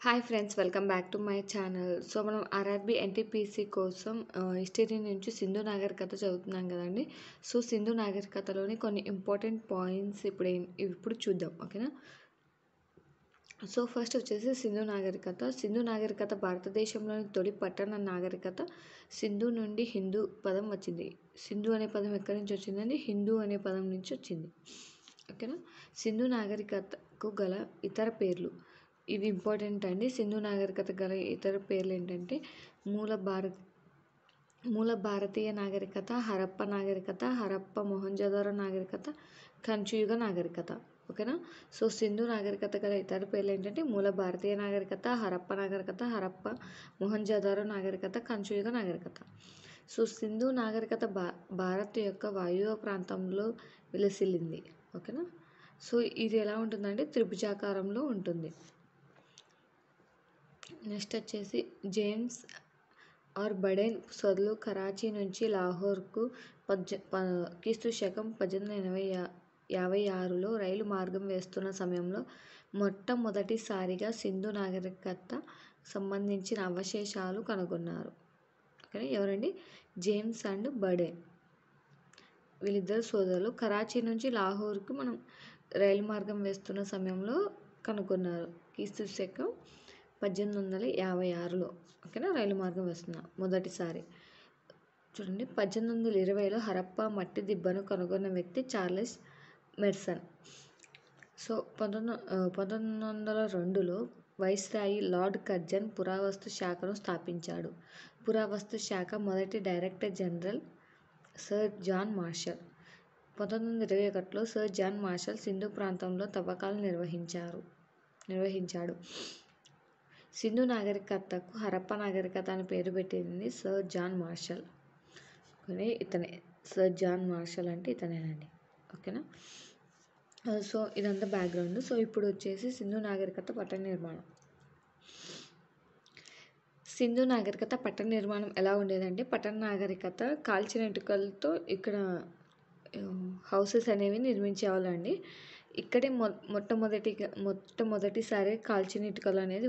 Hi friends, welcome back to my channel. So మనం RRB NTPC కోసం history నుంచి సింధు నాగరికత చదువుతున్నాం కదండి. సో సింధు నాగరికతలోని కొన్ని ఇంపార్టెంట్ పాయింట్స్ ఇప్పుడు చూద్దాం, ఓకేనా. సో ఫస్ట్ వచ్చేసి సింధు నాగరికత భారతదేశంలోని తొలి పట్టణ నాగరికత. సింధు నుండి హిందూ పదం వచ్చింది. సింధు అనే పదం ఎక్కడి నుంచి వచ్చిందండి? హిందూ అనే పదం నుంచి వచ్చింది, ఓకేనా. సింధు నాగరికతకు గల ఇతర పేర్లు ఇవి ఇంపార్టెంట్ అండి. సింధు నాగరికత గల ఇతర పేర్లు ఏంటంటే మూల భారతీయ నాగరికత, హరప్ప నాగరికత, హరప్ప మొహంజదారో నాగరికత, కంచుయుగ నాగరికత, ఓకేనా. సో సింధు నాగరికత గల ఇతర పేర్లు ఏంటంటే మూల భారతీయ నాగరికత, హరప్ప నాగరికత, హరప్ప మొహంజదారో నాగరికత, కంచుయుగ నాగరికత. సో సింధు నాగరికత భారత్ యొక్క వాయువ్య ప్రాంతంలో విలసిల్లింది, ఓకేనా. సో ఇది ఎలా ఉంటుందంటే త్రిభుజాకారంలో ఉంటుంది. నెక్స్ట్ వచ్చేసి జేమ్స్ ఆర్ బడెన్ సొదలు కరాచీ నుంచి లాహోర్కు క్రీస్తు శకం 1856లో రైలు మార్గం వేస్తున్న సమయంలో మొట్టమొదటిసారిగా సింధు నాగరికత సంబంధించిన అవశేషాలు కనుగొన్నారు, ఓకే. ఎవరండి? James and burden. వీళ్ళిద్దరు సోదరులు కరాచీ నుంచి లాహోర్కు మనం రైలు మార్గం వేస్తున్న సమయంలో కనుగొన్నారు. క్రీస్తు శకం 1856లో, ఓకేనా, రైలు మార్గం వేస్తున్నా మొదటిసారి. చూడండి, 1820లో హరప్పా మట్టి దిబ్బను కనుగొన్న వ్యక్తి చార్లెస్ మెర్సన్. సో 1902లో వైస్రాయి లార్డ్ కర్జన్ పురావస్తు శాఖను స్థాపించాడు. పురావస్తు శాఖ మొదటి director general sir John Marshall. 1921లో సర్ జాన్ మార్షల్ సింధు ప్రాంతంలో తవ్వకాలు నిర్వహించాడు. సింధు నాగరికతకు హరప్ప నాగరికత అని పేరు పెట్టింది సర్ జాన్ మార్షల్. ఇతనే సర్ జాన్ మార్షల్ అంటే ఇతనేనండి, ఓకేనా. సో ఇదంతా బ్యాక్గ్రౌండ్. సో ఇప్పుడు వచ్చేసి సింధు నాగరికత పట్టణ నిర్మాణం. సింధు నాగరికత పట్టణ నిర్మాణం ఎలా ఉండేదంటే, పట్టణ నాగరికత కాల్చిన ఇటుకలతో ఇక్కడ హౌసెస్ అనేవి నిర్మించేవాళ్ళండి. ఇక్కడే మొట్టమొదటిసారి కాల్చిన ఇటుకలు అనేది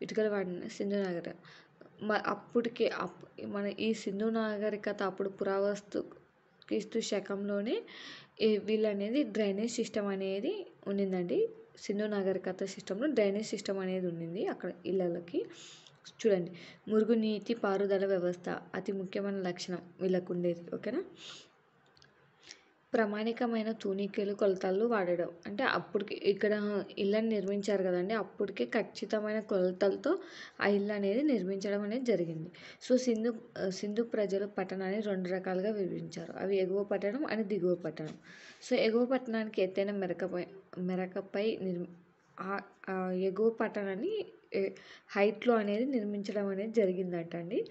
ఇటుకలు వాడిన సింధు నాగరికత. అప్పటికే మన ఈ సింధు నాగరికత అప్పుడు పురావస్తు క్రీస్తు శకంలోనే వీళ్ళనేది డ్రైనేజ్ సిస్టమ్ అనేది ఉండిందండి. సింధు నాగరికత సిస్టంలో డ్రైనేజ్ సిస్టమ్ అనేది ఉండింది అక్కడ ఇళ్ళకి. చూడండి, మురుగునీటి పారుదల వ్యవస్థ అతి ముఖ్యమైన లక్షణం వీళ్ళకు ఉండేది, ఓకేనా. ప్రామాణికమైన తూనికలు కొలతలు వాడడం, అంటే అప్పటికి ఇక్కడ ఇళ్ళని నిర్మించారు కదండి, అప్పటికే ఖచ్చితమైన కొలతలతో ఆ ఇల్లు అనేది నిర్మించడం అనేది జరిగింది. సో సింధు ప్రజలు పట్టణాన్ని 2 రకాలుగా విభజించారు. అవి ఎగువ పట్టణం అని దిగువ పట్టణం. సో ఎగువ పట్టణానికి ఎత్తైన మెరకపై ఎగువ పట్టణాన్ని హైట్లో అనేది నిర్మించడం అనేది జరిగిందట అండి.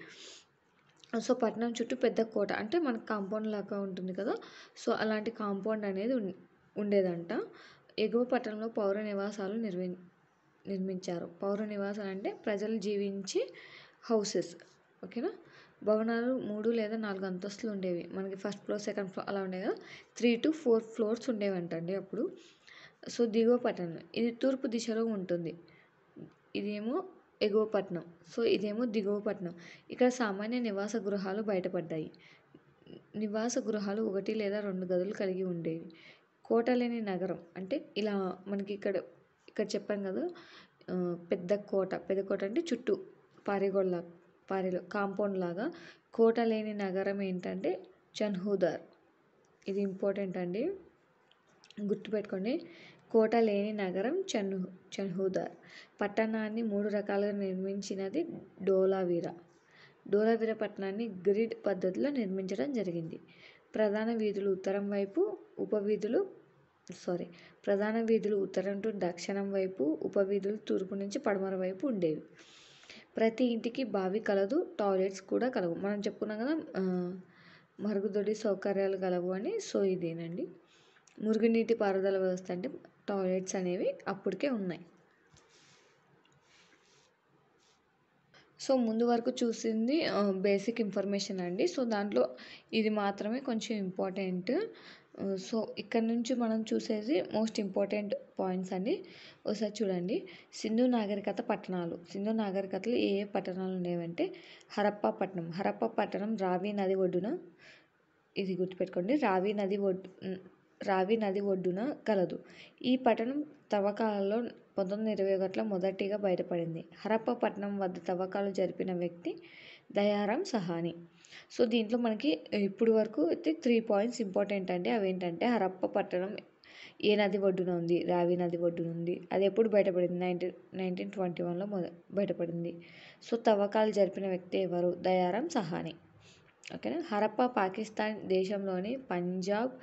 సో పట్టణం చుట్టూ పెద్ద కోట, అంటే మనకు కాంపౌండ్ లాగా ఉంటుంది కదా, సో అలాంటి కాంపౌండ్ అనేది ఉండేదంట. ఎగువ పట్టణంలో పౌర నివాసాలు నిర్మించారు. పౌర నివాసాలు అంటే ప్రజలు జీవించే హౌసెస్, ఓకేనా. భవనాలు 3 లేదా 4 అంతస్తులు ఉండేవి. మనకి ఫస్ట్ ఫ్లోర్, సెకండ్ ఫ్లోర్ అలా ఉండేవి కదా, 3 to 4 ఫ్లోర్స్ ఉండేవంటండి అప్పుడు. సో దిగువ పట్టణం ఇది తూర్పు దిశలో ఉంటుంది. ఇదేమో ఎగువ పట్టణం. సో ఇదేమో దిగువ పట్టణం. ఇక్కడ సామాన్య నివాస గృహాలు బయటపడ్డాయి. నివాస గృహాలు 1 లేదా 2 గదులు కలిగి ఉండేవి. కోట లేని నగరం అంటే ఇలా మనకి ఇక్కడ చెప్పాం కదా, పెద్ద కోట అంటే చుట్టూ పారిలో కాంపౌండ్ లాగా. కోట లేని నగరం ఏంటంటే చన్హూదార్. ఇది ఇంపార్టెంట్ అండి, గుర్తుపెట్టుకోండి. కోట లేని నగరం చన్హూదార్. పట్టణాన్ని 3 రకాలుగా నిర్మించినది ధోలావీరా పట్టణాన్ని గ్రిడ్ పద్ధతిలో నిర్మించడం జరిగింది. ప్రధాన వీధులు ఉత్తరం టు దక్షిణం వైపు, ఉపవీధులు తూర్పు నుంచి పడమర వైపు ఉండేవి. ప్రతి ఇంటికి బావి కలదు, టాయిలెట్స్ కూడా కలవు. మనం చెప్పుకున్నాం కదా, మరుగుదొడ్డి సౌకర్యాలు కలవు అని. సో ఇదేనండి మురుగునీటి పారుదల వ్యవస్థ, అంటే టాయిలెట్స్ అనేవి అప్పటికే ఉన్నాయి. సో ముందు వరకు చూసింది బేసిక్ ఇన్ఫర్మేషన్ అండి. సో దాంట్లో ఇది మాత్రమే కొంచెం ఇంపార్టెంట్. సో ఇక్కడ నుంచి మనం చూసేది మోస్ట్ ఇంపార్టెంట్ పాయింట్స్ అండి. ఒకసారి చూడండి. సింధు నాగరికత పట్టణాలు. సింధు నాగరికతలో ఏ ఏ పట్టణాలు ఉండేవంటే హరప్పా పట్టణం. హరప్పా పట్టణం రావి నది ఒడ్డున, ఇది గుర్తుపెట్టుకోండి, రావి నది ఒడ్డున కలదు. ఈ పట్టణం తవ్వకాలలో 1921లో మొదటిగా బయటపడింది. హరప్పా పట్టణం వద్ద తవ్వకాలు జరిపిన వ్యక్తి దయారాం సహాని. సో దీంట్లో మనకి ఇప్పుడు వరకు అయితే 3 పాయింట్స్ ఇంపార్టెంట్ అండి. అవేంటంటే హరప్పా పట్టణం ఏ నది ఒడ్డున ఉంది, రావి నది ఒడ్డున ఉంది. అది ఎప్పుడు బయటపడింది, 1921లో బయటపడింది. సో తవ్వకాలు జరిపిన వ్యక్తి ఎవరు, దయారాం సహాని. ఓకేనా. హరప్పా పాకిస్తాన్ దేశంలోని పంజాబ్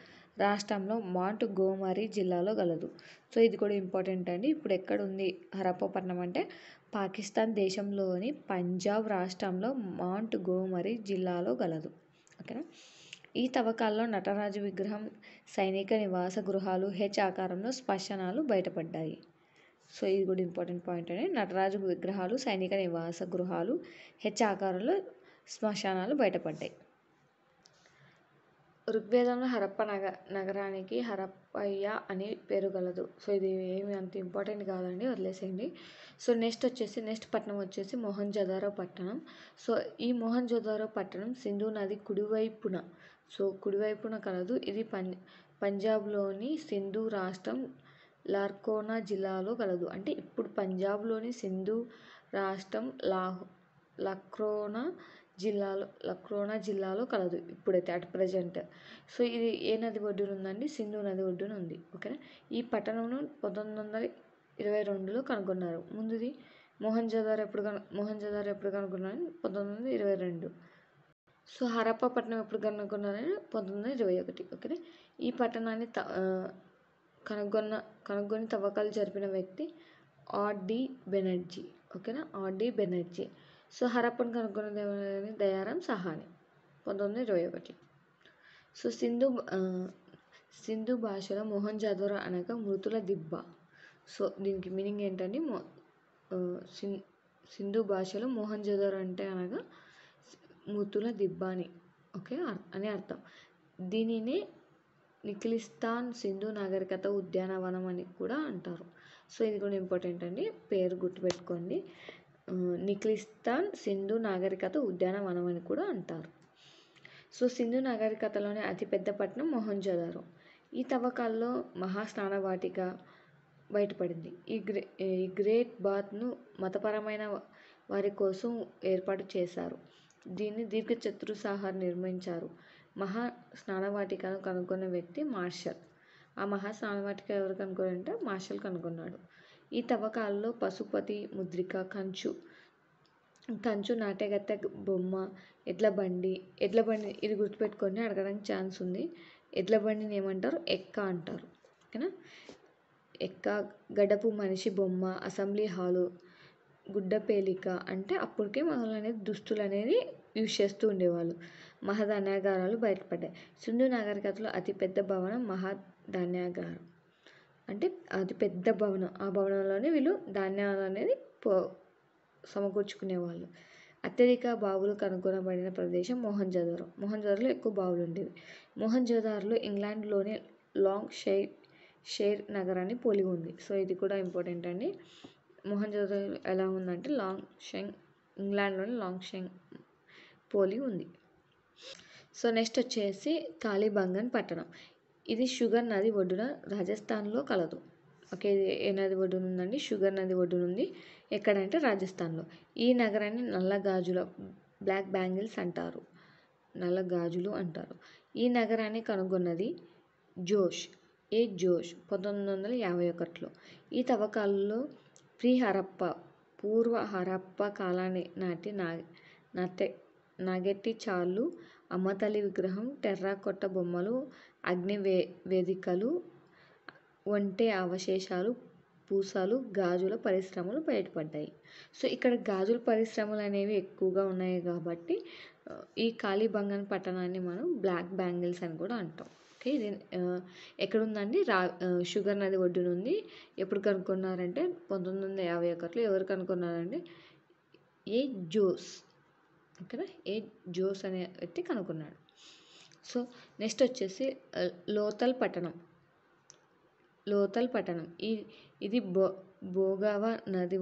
రాష్ట్రంలో మాంట్ గోమరీ జిల్లాలో గలదు. సో ఇది కూడా ఇంపార్టెంట్ అండి. ఇప్పుడు ఎక్కడ ఉంది హరప్పా పట్టణం అంటే పాకిస్తాన్ దేశంలోని పంజాబ్ రాష్ట్రంలో మాంట్ గోమరీ జిల్లాలో గలదు. ఓకేనా. ఈ తవ్వకాల్లో నటరాజు విగ్రహం, సైనిక నివాస గృహాలు, హెచ్ ఆకారంలో శ్మశానాలు బయటపడ్డాయి. సో ఇది కూడా ఇంపార్టెంట్ పాయింట్ అండి. నటరాజు విగ్రహాలు, సైనిక నివాస గృహాలు, హెచ్ ఆకారంలో శ్మశానాలు బయటపడ్డాయి. ఋగ్వేదంలో హరప్ప నగరానికి హరప్పయ్య అని పేరు గలదు. సో ఇది ఏమి అంత ఇంపార్టెంట్ కాదండి, వదిలేసేయండి. సో నెక్స్ట్ పట్టణం వచ్చేసి మొహంజదారో పట్టణం. సో ఈ మొహంజదారో పట్టణం సింధు నది కుడివైపున కలదు. ఇది పంజాబ్లోని సింధు రాష్ట్రం లార్కోనా జిల్లాలో కలదు. అంటే ఇప్పుడు పంజాబ్లోని సింధు రాష్ట్రం లక్రోనా జిల్లాలో కలదు ఇప్పుడైతే అట్ ప్రజెంట్. సో ఇది ఏ నది ఒడ్డున ఉందండి, సింధు నది ఒడ్డున ఉంది. ఓకేనా. ఈ పట్టణంను 1922లో కనుగొన్నారు. ముందుది మొహంజదారో ఎప్పుడు కనుగొన్నారు, 1922. సో హరప్పా పట్టణం ఎప్పుడు కనుగొన్నారని 1921. ఓకేనా. ఈ పట్టణాన్ని కనుగొని తవ్వకాలు జరిపిన వ్యక్తి ఆర్డి బెనర్జీ. ఓకేనా, ఆర్డి బెనర్జీ. సో హరప్పను కనుగొన్నది దయారాం సహాని, 1921. సో సింధు భాషలో మొహంజదారో అనగా మృతుల దిబ్బ. సో దీనికి మీనింగ్ ఏంటండి, సింధు భాషలో మొహంజదారో అంటే అనగా మృతుల దిబ్బ అని అర్థం. దీనినే నిఖిలిస్తాన్ సింధు నాగరికత ఉద్యానవనం అని కూడా అంటారు. సో ఇది కూడా ఇంపార్టెంట్ అండి, పేరు గుర్తుపెట్టుకోండి. నిఖిలిస్తాన్ సింధు నాగరికత ఉద్యానవనం అని కూడా అంటారు. సో సింధు నాగరికతలోని అతిపెద్ద పట్టణం మొహంజదారో. ఈ తవ్వకాల్లో మహాస్నానవాటిక బయటపడింది. ఈ గ్రేట్ బాత్ను మతపరమైన వారి కోసం ఏర్పాటు చేశారు. దీన్ని దీర్ఘచతురస్రాకారం నిర్మించారు. మహా స్నానవాటికను కనుగొన్న వ్యక్తి మార్షల్. ఆ మహా స్నానవాటిక ఎవరు కనుగొన్నారంటే మార్షల్ కనుగొన్నాడు. ఈ తవ్వకాల్లో పశుపతి ముద్రిక, కంచు నాట్యగత్తె బొమ్మ, ఎడ్ల బండి ఇది గుర్తుపెట్టుకొని అడగడానికి ఛాన్స్ ఉంది. ఎడ్ల బండిని ఏమంటారు, ఎక్క అంటారు. ఓకేనా. ఎక్క, గడ్డపు మనిషి బొమ్మ, అసెంబ్లీ హాలు, గుడ్డపేలిక అంటే అప్పటికే మహిళలు అనేది దుస్తులు అనేది యూజ్ చేస్తూ ఉండేవాళ్ళు. మహాధాన్యాగారాలు బయటపడ్డాయి. సింధు నాగరికతలో అతిపెద్ద భవనం మహాధాన్యాగారం. అంటే అది పెద్ద భవనం, ఆ భవనంలోనే వీళ్ళు ధాన్యాలు అనేది సమకూర్చుకునేవాళ్ళు. అత్యధిక బావులు కనుగొనబడిన ప్రదేశం మొహంజదారోలో ఎక్కువ బావులు ఉండేవి. మొహంజదారోలో ఇంగ్లాండ్లోని లాంగ్ షైర్ నగరాన్ని పోలి ఉంది. సో ఇది కూడా ఇంపార్టెంట్ అండి. మొహంజదారో ఎలా ఉందంటే ఇంగ్లాండ్లోని లాంగ్ షైర్ పోలి ఉంది. సో నెక్స్ట్ వచ్చేసి కాళీబంగన్ పట్టణం. ఇది షుగర్ నది ఒడ్డున రాజస్థాన్లో కలదు. ఓకే, ఇది ఏ నది ఒడ్డున ఉందండి, షుగర్ నది ఒడ్డున ఉంది. ఎక్కడంటే రాజస్థాన్లో. ఈ నగరాన్ని బ్లాక్ బ్యాంగిల్స్ అంటారు, నల్ల గాజులు అంటారు. ఈ నగరాన్ని కనుగొన్నది జోష్ 1951లో. ఈ తవ్వకాలలో పూర్వ హరప్ప కాలాన్ని నాటి నాగెట్టి చాళ్ళు, అమ్మతల్లి విగ్రహం, టెర్రాకోట్ట బొమ్మలు, అగ్ని వేదికలు, ఒంటె అవశేషాలు, పూసలు, గాజుల పరిశ్రమలు బయటపడ్డాయి. సో ఇక్కడ గాజుల పరిశ్రమలు అనేవి ఎక్కువగా ఉన్నాయి కాబట్టి ఈ కాళీబంగన్ పట్టణాన్ని మనం బ్లాక్ బ్యాంగిల్స్ అని కూడా అంటాం. ఓకే, ఇది ఎక్కడుందండి, షుగర్ నది ఒడ్డున ఉంది. ఎప్పుడు కనుక్కున్నారంటే 1951లో. ఎవరు కనుక్కున్నారంటే జోస్. ఓకేనా, జోస్ అనే వ్యక్తి కనుక్కున్నాడు. సో నెక్స్ట్ వచ్చేసి లోథల్ పట్టణం. లోథల్ పట్టణం ఇది భోగావ నది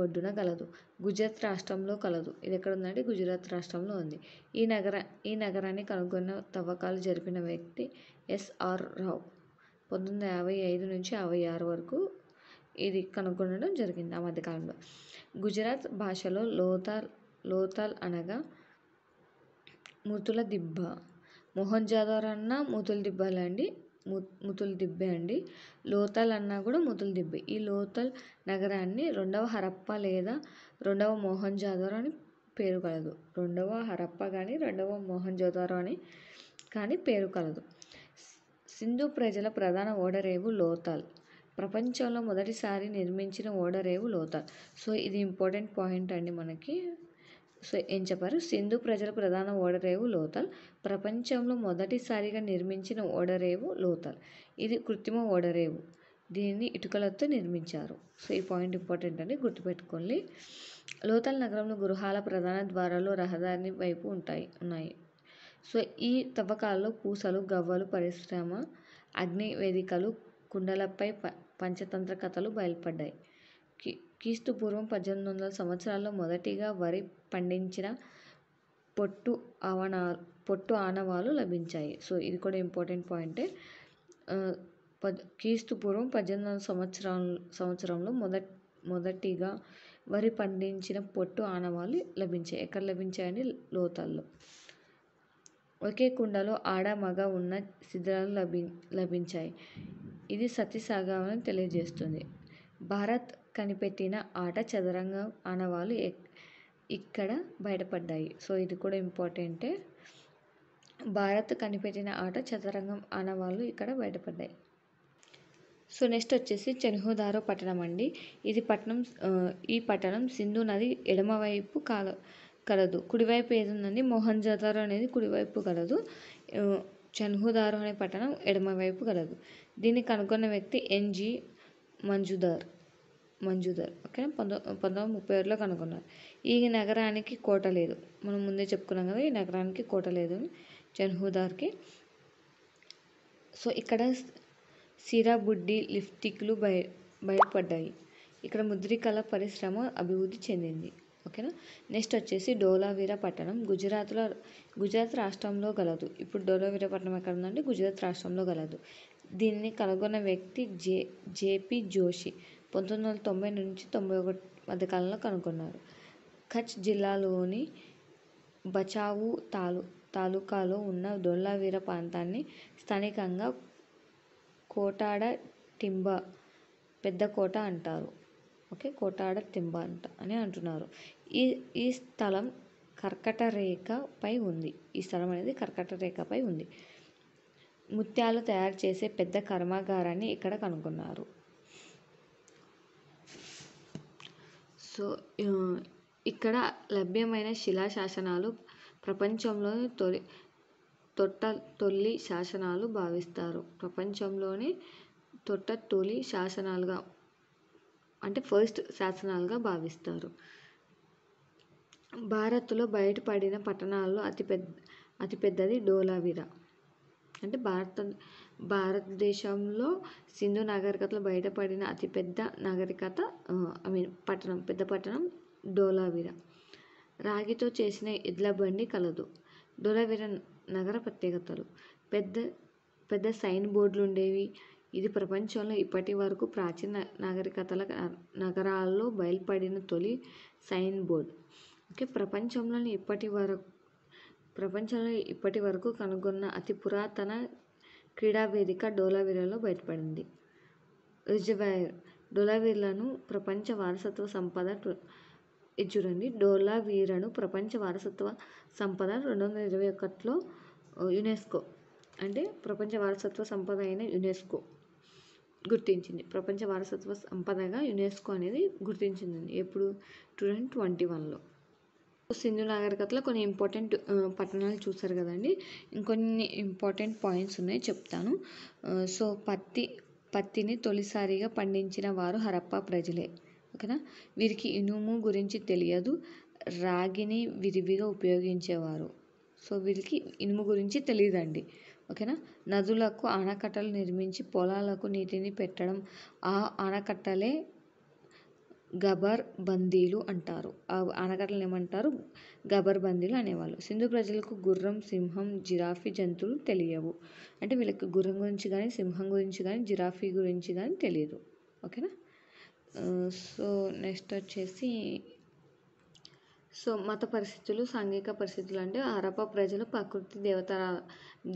ఒడ్డున కలదు. గుజరాత్ రాష్ట్రంలో కలదు. ఇది ఎక్కడ ఉందంటే గుజరాత్ రాష్ట్రంలో ఉంది. ఈ నగరాన్ని కనుగొన్న తవ్వకాలు జరిపిన వ్యక్తి ఎస్ఆర్ రావు. 1955 నుంచి 56 వరకు ఇది కనుగొనడం జరిగింది ఆ మధ్యకాలంలో. గుజరాత్ భాషలో లోథల్ అనగా ముతుల దిబ్బ. మొహంజదారో అన్న ముతుల దిబ్బలే అండి, ముతుల దిబ్బే అండి. లోథల్ అన్నా కూడా ముతుల దిబ్బే. ఈ లోథల్ నగరాన్ని రెండవ హరప్ప లేదా రెండవ మొహంజదారో అని పేరు కలదు. రెండవ హరప్ప కానీ రెండవ మొహంజదారో అని కానీ పేరు కలదు. సింధు ప్రజల ప్రధాన ఓడరేవు లోథల్. ప్రపంచంలో మొదటిసారి నిర్మించిన ఓడరేవు లోథల్. సో ఇది ఇంపార్టెంట్ పాయింట్ అండి మనకి. సో ఏం చెప్పారు? సింధు ప్రజల ప్రధాన ఓడరేవు లోథల్. ప్రపంచంలో మొదటిసారిగా నిర్మించిన ఓడరేవు లోథల్. ఇది కృత్రిమ ఓడరేవు. దీనిని ఇటుకలతో నిర్మించారు. సో ఈ పాయింట్ ఇంపార్టెంట్ అండి, గుర్తుపెట్టుకోండి. లోథల్ నగరంలో గృహాల ప్రధాన ద్వారాలు రహదారి వైపు ఉన్నాయి. సో ఈ తవ్వకాల్లో పూసలు, గవ్వలు, పరిశ్రమ, అగ్ని వేదికలు, కుండలపై పంచతంత్ర కథలు బయలుపడ్డాయి. క్రీస్తు పూర్వం 1800 సంవత్సరాల్లో మొదటిగా వరి పండించిన పొట్టు ఆనవాలు లభించాయి. సో ఇది కూడా ఇంపార్టెంట్ పాయింటే. క్రీస్తు పూర్వం 1800 సంవత్సరంలో మొదటిగా వరి పండించిన పొట్టు ఆనవాలు లభించాయి. ఎక్కడ లభించాయని? లోథల్లో. ఒకే కుండలో ఆడ మగ ఉన్న శిథిలాలు లభించాయి. ఇది సతీసాగమని తెలియజేస్తుంది. భారత్ కనిపెట్టిన ఆట చదరంగం ఆనవాలు ఇక్కడ బయటపడ్డాయి. సో ఇది కూడా ఇంపార్టెంటే. భారత్ కనిపెట్టిన ఆట చదరంగం ఆనవాళ్ళు ఇక్కడ బయటపడ్డాయి. సో నెక్స్ట్ వచ్చేసి చెన్హుదారో పట్టణం అండి. ఈ పట్టణం సింధు నది ఎడమవైపు కలదు. కుడివైపు ఏది ఉందండి? మొహంజదారో అనేది కుడివైపు కలదు. చెన్హుదారో అనే పట్టణం ఎడమవైపు కలదు. దీన్ని కనుగొన్న వ్యక్తి ఎన్జి మంజుదార్. ఓకేనా, 1937లో కనుగొన్నారు. ఈ నగరానికి కోట లేదు. మనం ముందే చెప్పుకున్నాం కదా, ఈ నగరానికి కోట లేదు అని చెన్హుదార్కి. సో ఇక్కడ సిరాబుడ్డి లిప్స్టిక్లు బయటపడ్డాయి. ఇక్కడ ముద్రికల పరిశ్రమ అభివృద్ధి చెందింది. ఓకేనా. నెక్స్ట్ వచ్చేసి ధోలావీరా పట్టణం గుజరాత్ రాష్ట్రంలో గలదు. ఇప్పుడు ధోలావీరా పట్టణం ఎక్కడ ఉందంటే గుజరాత్ రాష్ట్రంలో గలదు. దీన్ని కనుగొన్న వ్యక్తి జేపీ జోషి. 1990 నుంచి 91 మధ్యకాలంలో కనుగొన్నారు. కచ్ జిల్లాలోని బచావు తాలూకాలో ఉన్న ధోలావీరా ప్రాంతాన్ని స్థానికంగా కోటాడ టింబా పెద్ద కోట అంటారు. ఓకే, కోటాడ టింబా అని అంటున్నారు. ఈ స్థలం కర్కట రేఖపై ఉంది. ఈ స్థలం అనేది కర్కట రేఖపై ఉంది. ముత్యాలు తయారు చేసే పెద్ద కర్మాగారాన్ని ఇక్కడ కనుగొన్నారు. సో ఇక్కడ లభ్యమైన శిలాశాసనాలు ప్రపంచంలోని తొలి శాసనాలు భావిస్తారు. ప్రపంచంలోని తొలి శాసనాలుగా అంటే ఫస్ట్ శాసనాలుగా భావిస్తారు. భారత్లో బయటపడిన పట్టణాల్లో అతిపెద్దది ధోలావీరా. అంటే భారతదేశంలో సింధు నాగరికతలో బయటపడిన అతిపెద్ద నాగరికత పెద్ద పట్టణం ధోలావీరా. రాగితో చేసిన ఎడ్ల బండి కలదు. ధోలావీరా నగర ప్రత్యేకతలు: పెద్ద సైన్ బోర్డులు ఉండేవి. ఇది ప్రపంచంలో ఇప్పటి వరకు ప్రాచీన నాగరికతల నగరాల్లో బయలుపడిన తొలి సైన్ బోర్డ్. ఓకే, ప్రపంచంలో ఇప్పటి వరకు కనుగొన్న అతి పురాతన క్రీడా వేదిక ధోలావీరాలో బయటపడింది. రిజర్వాయర్ ధోలావీరాను ప్రపంచ వారసత్వ సంపద ధోలావీరాను ప్రపంచ వారసత్వ సంపద 2021లో యునెస్కో అంటే ప్రపంచ వారసత్వ సంపద అయిన యునెస్కో గుర్తించింది. ప్రపంచ వారసత్వ సంపదగా యునెస్కో అనేది గుర్తించింది. ఎప్పుడు? 2021లో. సింధు నాగరికతలో కొన్ని ఇంపార్టెంట్ పట్టణాలు చూసారు కదండి. ఇంకొన్ని ఇంపార్టెంట్ పాయింట్స్ ఉన్నాయి, చెప్తాను. సో పత్తిని తొలిసారిగా పండించిన వారు హరప్పా ప్రజలే. ఓకేనా. వీరికి ఇనుము గురించి తెలియదు. రాగిని విరివిగా ఉపయోగించేవారు. సో వీళ్ళకి ఇనుము గురించి తెలియదండి. ఓకేనా. నదులకు ఆనకట్టలు నిర్మించి పొలాలకు నీటిని పెట్టడం, ఆ ఆనకట్టలే గబర్ బందీలు అంటారు. ఆ ఆనకట్టలను ఏమంటారు? గబర్ బందీలు అనేవాళ్ళు. సింధు ప్రజలకు గుర్రం, సింహం, జిరాఫీ జంతువులు తెలియవు. అంటే వీళ్ళకి గుర్రం గురించి కానీ, సింహం గురించి కానీ, జిరాఫీ గురించి కానీ తెలియదు. ఓకేనా. సో నెక్స్ట్ వచ్చేసి మత పరిస్థితులు, సాంఘిక పరిస్థితులు అంటే హరప్పా ప్రజలు ప్రకృతి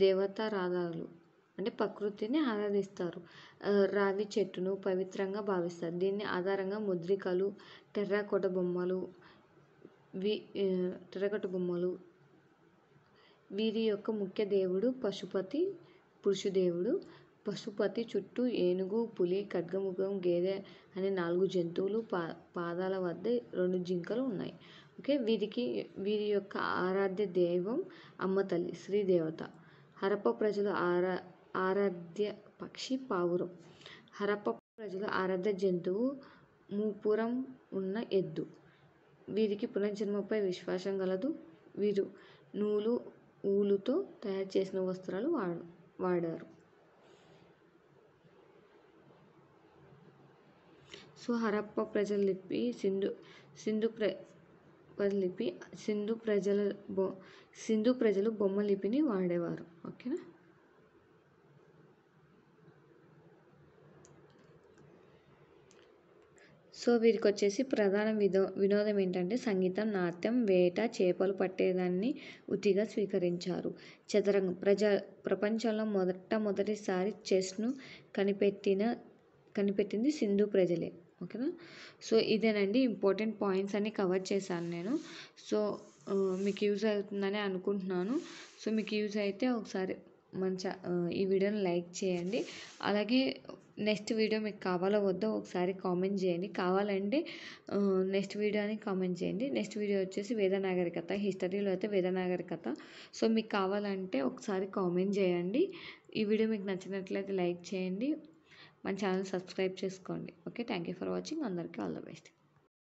దేవతారాధాలు అంటే ప్రకృతిని ఆరాధిస్తారు. రావి చెట్టును పవిత్రంగా భావిస్తారు. దీన్ని ఆధారంగా ముద్రికలు, టెర్రకోట బొమ్మలు వీరి యొక్క ముఖ్య దేవుడు పశుపతి, పురుషుదేవుడు. పశుపతి చుట్టూ ఏనుగు, పులి, ఖడ్గమృగం, గేదె అనే 4 జంతువులు, పాదాల వద్ద 2 జింకలు ఉన్నాయి. ఓకే. వీరి యొక్క ఆరాధ్య దైవం అమ్మ తల్లి, శ్రీదేవత. హరప్పా ప్రజల ఆరాధ్య పక్షి పావురం. హరప్పా ప్రజల ఆరాధ్య జంతువు మూపురం ఉన్న ఎద్దు. వీరికి పునర్జన్మపై విశ్వాసం కలదు. వీరు నూలు, ఊలుతో తయారు చేసిన వస్త్రాలు వాడారు. సో హరప్పా ప్రజల లిపి సింధు ప్రజలు బొమ్మ లిపిని వాడేవారు. ఓకేనా. సో వీరికి వచ్చేసి ప్రధాన వినోదం ఏంటంటే సంగీతం, నాట్యం, వేట, చేపలు పట్టేదాన్ని వృత్తిగా స్వీకరించారు. చదరంగం. ప్రపంచంలో మొదటిసారి చెస్ను కనిపెట్టింది సింధు ప్రజలే. ఓకేనా. సో ఇదేనండి ఇంపార్టెంట్ పాయింట్స్ అన్ని కవర్ చేశాను నేను. సో మీకు యూజ్ అవుతుందని అనుకుంటున్నాను. సో మీకు యూజ్ అయితే ఒకసారి ఈ వీడియోని లైక్ చేయండి. అలాగే నెక్స్ట్ వీడియో మీకు కావాలో వద్దో ఒకసారి కామెంట్ చేయండి. కావాలంటే నెక్స్ట్ వీడియో అని కామెంట్ చేయండి. నెక్స్ట్ వీడియో వచ్చేసి వేద నాగరికత, హిస్టరీలో అయితే వేద నాగరికత. సో మీకు కావాలంటే ఒకసారి కామెంట్ చేయండి. ఈ వీడియో మీకు నచ్చినట్లయితే లైక్ చేయండి. మన ఛానల్ సబ్స్క్రైబ్ చేసుకోండి. Okay. Thank you for watching. అందరికీ ఆల్ ద బెస్ట్.